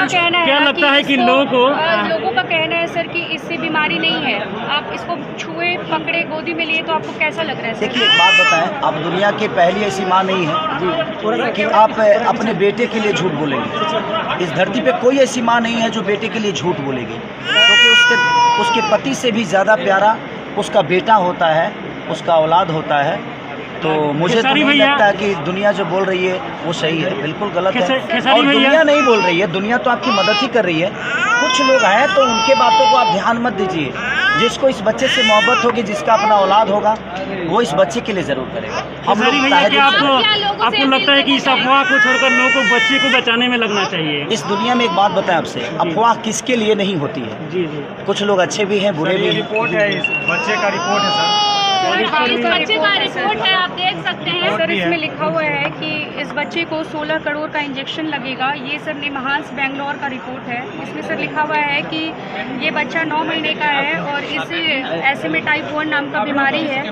क्या लगता है कि लोगों का कहना है सर कि इससे बीमारी नहीं है, आप इसको छुए पकड़े गोदी में लिए तो आपको कैसा लग रहा है? देखिए एक बात बताएं, आप दुनिया की पहली ऐसी माँ नहीं है कि आप अपने बेटे के लिए झूठ बोलेंगे। इस धरती पे कोई ऐसी माँ नहीं है जो बेटे के लिए झूठ बोलेगी, क्योंकि उसके पति से भी ज़्यादा प्यारा उसका बेटा होता है, उसका औलाद होता है। तो मुझे तो नहीं लगता कि दुनिया जो बोल रही है वो सही है, बिल्कुल गलत है। और दुनिया नहीं बोल रही है, दुनिया तो आपकी मदद ही कर रही है। कुछ लोग हैं तो उनके बातों को आप ध्यान मत दीजिए। जिसको इस बच्चे से मोहब्बत होगी, जिसका अपना औलाद होगा, वो इस बच्चे के लिए ज़रूर करेगा। हम लोग आपको लगता है कि इस अफवाह को छोड़कर लोगों को बच्चे को बचाने में लगना चाहिए? इस दुनिया में एक बात बताएं आपसे, अफवाह किसके लिए नहीं होती है। जी जी, कुछ लोग अच्छे भी हैं, बुरे भी हैं। रिपोर्ट है, इस बच्चे का रिपोर्ट है सर। इस बच्चे का रिपोर्ट है, आप देख सकते हैं सर। इसमें लिखा हुआ है कि इस बच्चे को 16 करोड़ का इंजेक्शन लगेगा। ये सर निमहांस बेंगलोर का रिपोर्ट है। इसमें सर लिखा हुआ है कि ये बच्चा 9 महीने का है और इसे ऐसे में टाइप 1 नाम का बीमारी है।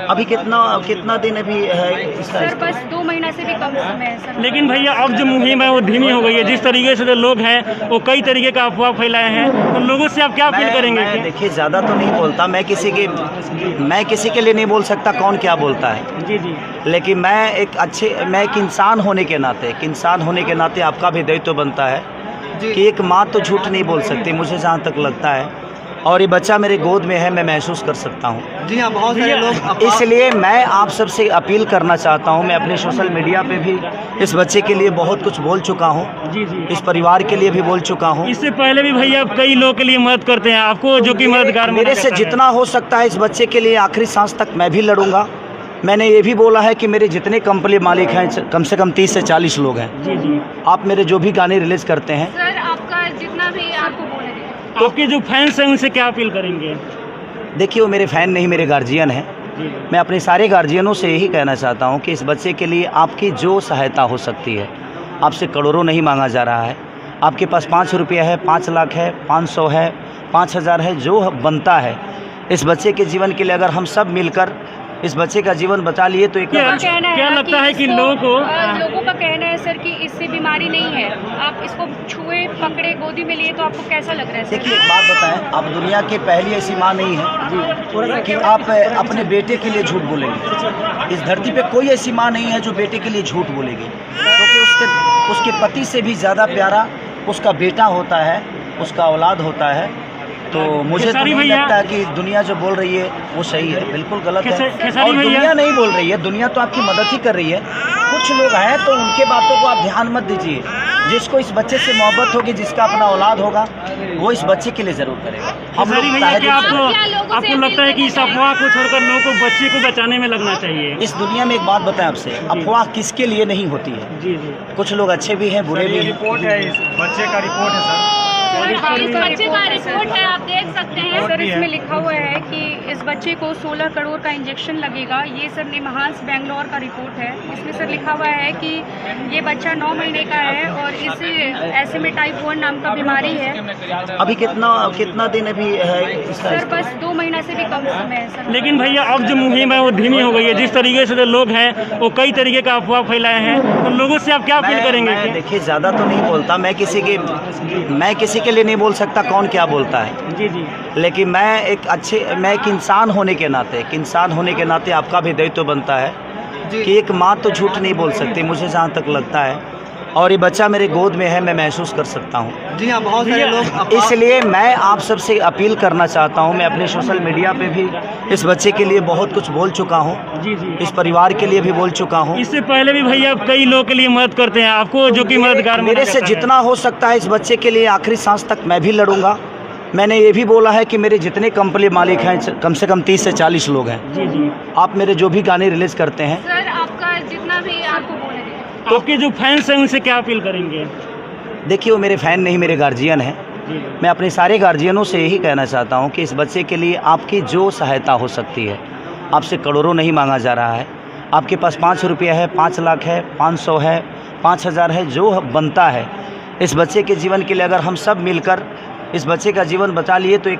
अभी कितना दिन अभी है इसका? सर बस 2 महीना से भी कम समय है सर। लेकिन भैया अब जो मुहिम है वो धीमी हो गई है। जिस तरीके से जो लोग हैं वो कई तरीके का अफवाह फैलाए हैं, तो लोगों से आप क्या अपील करेंगे? देखिए ज़्यादा तो नहीं बोलता मैं, किसी के लिए नहीं बोल सकता कौन क्या बोलता है। जी जी, लेकिन मैं एक इंसान होने के नाते आपका भी दायित्व बनता है कि एक माँ तो झूठ नहीं बोल सकती, मुझे जहाँ तक लगता है। और ये बच्चा मेरे गोद में है, मैं महसूस कर सकता हूँ। जी हाँ, बहुत सारे लोग। इसलिए मैं आप सबसे अपील करना चाहता हूँ। मैं अपने सोशल मीडिया पे भी इस बच्चे के लिए बहुत कुछ बोल चुका हूँ। जी जी, इस परिवार के लिए भी बोल चुका हूँ। इससे पहले भी भैया कई लोगों के लिए मदद करते हैं आपको, जो कि मददगार मेरे से जितना हो सकता है इस बच्चे के लिए आखिरी सांस तक मैं भी लड़ूंगा। मैंने ये भी बोला है कि मेरे जितने कंपनी मालिक हैं कम से कम 30 से 40 लोग हैं। जी जी, आप मेरे जो भी गाने रिलीज करते हैं, सर आपका जितना भी आपको बोले, आपके जो फैंस हैं उनसे क्या अपील करेंगे? देखिए वो मेरे फ़ैन नहीं, मेरे गार्जियन हैं। मैं अपने सारे गार्जियनों से यही कहना चाहता हूँ कि इस बच्चे के लिए आपकी जो सहायता हो सकती है, आपसे करोड़ों नहीं मांगा जा रहा है। आपके पास 5 रुपया है, 5 लाख है, 500 है, 5000 है, जो बनता है इस बच्चे के जीवन के लिए अगर हम सब मिलकर इस बच्चे का जीवन बचा लिए तो एक क्या लगता है कि लोगों का कहना है सर कि इससे बीमारी नहीं है, आप इसको छुए पकड़े गोदी में लिए तो आपको कैसा लग रहा है? देखिए एक बात बताएं, आप दुनिया की पहली ऐसी माँ नहीं है कि आप अपने बेटे के लिए झूठ बोलेंगे। इस धरती पे कोई ऐसी माँ नहीं है जो बेटे के लिए झूठ बोलेगी, क्योंकि उसके पति से भी ज़्यादा प्यारा उसका बेटा होता है, उसका औलाद होता है। तो मुझे तो नहीं लगता कि दुनिया जो बोल रही है वो सही है, बिल्कुल गलत है। और दुनिया नहीं बोल रही है, दुनिया तो आपकी मदद ही कर रही है। कुछ लोग हैं तो उनके बातों को आप ध्यान मत दीजिए। जिसको इस बच्चे से मोहब्बत होगी, जिसका अपना औलाद होगा, वो इस बच्चे के लिए ज़रूर करेगा। हम लोग आपको लगता है कि इस अफवाह को छोड़कर लोगों को बच्चे को बचाने में लगना चाहिए? इस दुनिया में एक बात बताएं आपसे, अफवाह किसके लिए नहीं होती है। जी जी, कुछ लोग अच्छे भी हैं, बुरे भी हैं। रिपोर्ट है, इस बच्चे का रिपोर्ट है सर। इस बच्चे का रिपोर्ट है, आप देख सकते हैं सर। इसमें लिखा हुआ है कि इस बच्चे को 16 करोड़ का इंजेक्शन लगेगा। ये सर निमहांस बेंगलोर का रिपोर्ट है। इसमें सर लिखा हुआ है कि ये बच्चा 9 महीने का है और इसे ऐसे में टाइप 1 नाम का बीमारी है। अभी कितना दिन अभी है इसका? सर बस 2 महीना से भी कम समय है सर। लेकिन भैया अब जो मुहिम है वो धीमी हो गई है। जिस तरीके से जो लोग हैं वो कई तरीके का अफवाह फैलाए हैं, तो लोगों से आप क्या अपील करेंगे? देखिए ज़्यादा तो नहीं बोलता मैं, किसी के लिए नहीं बोल सकता कौन क्या बोलता है। जी जी, लेकिन मैं एक इंसान होने के नाते आपका भी दायित्व बनता है कि एक माँ तो झूठ नहीं बोल सकती, मुझे जहाँ तक लगता है। और ये बच्चा मेरे गोद में है, मैं महसूस कर सकता हूँ। जी हाँ, बहुत सारे लोग। इसलिए मैं आप सबसे अपील करना चाहता हूँ। मैं अपने सोशल मीडिया पे भी इस बच्चे के लिए बहुत कुछ बोल चुका हूँ। जी जी, इस परिवार के लिए भी बोल चुका हूँ। इससे पहले भी भैया कई लोगों के लिए मदद करते हैं आपको, जो कि मददगार मेरे से जितना हो सकता है इस बच्चे के लिए आखिरी सांस तक मैं भी लड़ूंगा। मैंने ये भी बोला है कि मेरे जितने कंपनी मालिक हैं कम से कम 30 से 40 लोग हैं। जी जी, आप मेरे जो भी गाने रिलीज करते हैं, सर आपका जितना भी आपको बोले, आपके जो फैंस हैं उनसे क्या अपील करेंगे? देखिए वो मेरे फ़ैन नहीं, मेरे गार्जियन हैं। मैं अपने सारे गार्जियनों से यही कहना चाहता हूँ कि इस बच्चे के लिए आपकी जो सहायता हो सकती है, आपसे करोड़ों नहीं मांगा जा रहा है। आपके पास 5 रुपया है, 5 लाख है, 500 है, 5000 है, जो बनता है इस बच्चे के जीवन के लिए अगर हम सब मिलकर इस बच्चे का जीवन बचा लिए तो एक